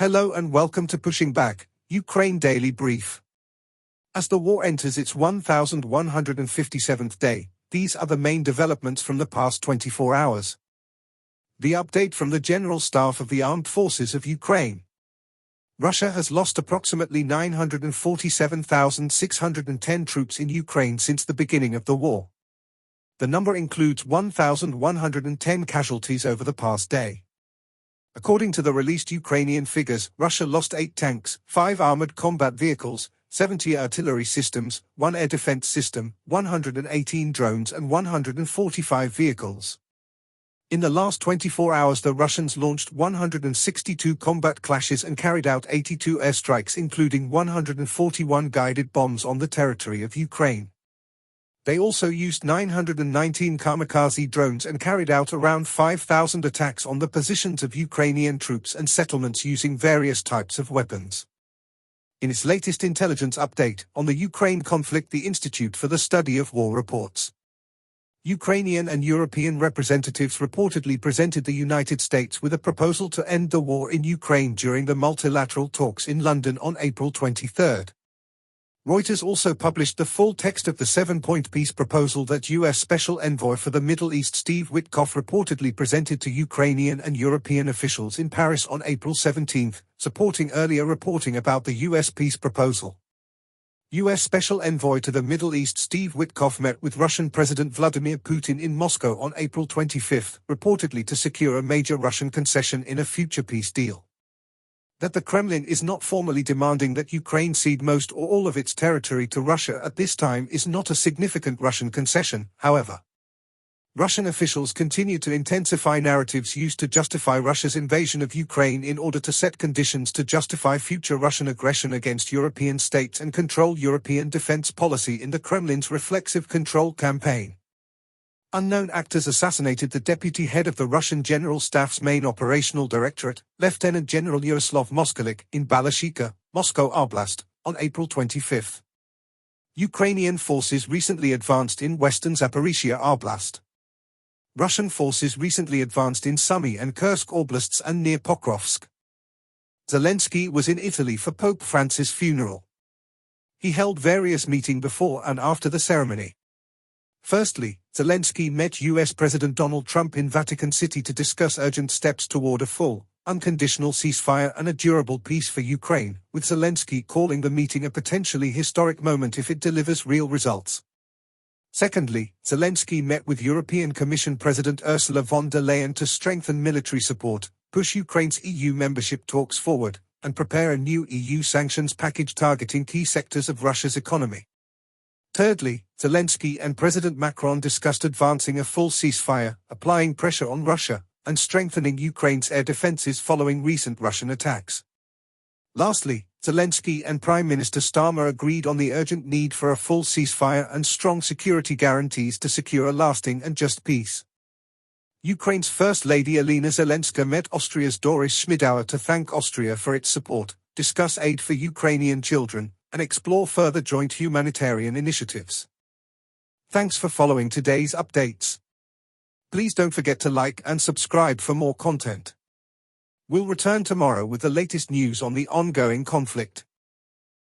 Hello and welcome to Pushing Back, Ukraine Daily Brief. As the war enters its 1157th day, these are the main developments from the past 24 hours. The update from the General Staff of the Armed Forces of Ukraine. Russia has lost approximately 947,610 troops in Ukraine since the beginning of the war. The number includes 1,110 casualties over the past day. According to the released Ukrainian figures, Russia lost 8 tanks, 5 armored combat vehicles, 70 artillery systems, 1 air defense system, 118 drones and 145 vehicles. In the last 24 hours the Russians launched 162 combat clashes and carried out 82 airstrikes, including 141 guided bombs on the territory of Ukraine. They also used 919 kamikaze drones and carried out around 5,000 attacks on the positions of Ukrainian troops and settlements using various types of weapons. In its latest intelligence update on the Ukraine conflict, the Institute for the Study of War reports, Ukrainian and European representatives reportedly presented the United States with a proposal to end the war in Ukraine during the multilateral talks in London on April 23. Reuters also published the full text of the 7-point peace proposal that U.S. Special Envoy for the Middle East Steve Witkoff reportedly presented to Ukrainian and European officials in Paris on April 17, supporting earlier reporting about the U.S. peace proposal. U.S. Special Envoy to the Middle East Steve Witkoff met with Russian President Vladimir Putin in Moscow on April 25, reportedly to secure a major Russian concession in a future peace deal. That the Kremlin is not formally demanding that Ukraine cede most or all of its territory to Russia at this time is not a significant Russian concession, however. Russian officials continue to intensify narratives used to justify Russia's invasion of Ukraine in order to set conditions to justify future Russian aggression against European states and control European defense policy in the Kremlin's reflexive control campaign. Unknown actors assassinated the deputy head of the Russian General Staff's main operational directorate, Lieutenant General Yaroslav Moskalyk, in Balashikha, Moscow Oblast, on April 25. Ukrainian forces recently advanced in western Zaporizhia Oblast. Russian forces recently advanced in Sumy and Kursk Oblasts and near Pokrovsk. Zelensky was in Italy for Pope Francis' funeral. He held various meetings before and after the ceremony. Firstly, Zelensky met U.S. President Donald Trump in Vatican City to discuss urgent steps toward a full, unconditional ceasefire and a durable peace for Ukraine, with Zelensky calling the meeting a potentially historic moment if it delivers real results. Secondly, Zelensky met with European Commission President Ursula von der Leyen to strengthen military support, push Ukraine's EU membership talks forward, and prepare a new EU sanctions package targeting key sectors of Russia's economy. Thirdly, Zelensky and President Macron discussed advancing a full ceasefire, applying pressure on Russia, and strengthening Ukraine's air defenses following recent Russian attacks. Lastly, Zelensky and Prime Minister Starmer agreed on the urgent need for a full ceasefire and strong security guarantees to secure a lasting and just peace. Ukraine's First Lady Alina Zelenska met Austria's Doris Schmidauer to thank Austria for its support, discuss aid for Ukrainian children, and explore further joint humanitarian initiatives. Thanks for following today's updates. Please don't forget to like and subscribe for more content. We'll return tomorrow with the latest news on the ongoing conflict.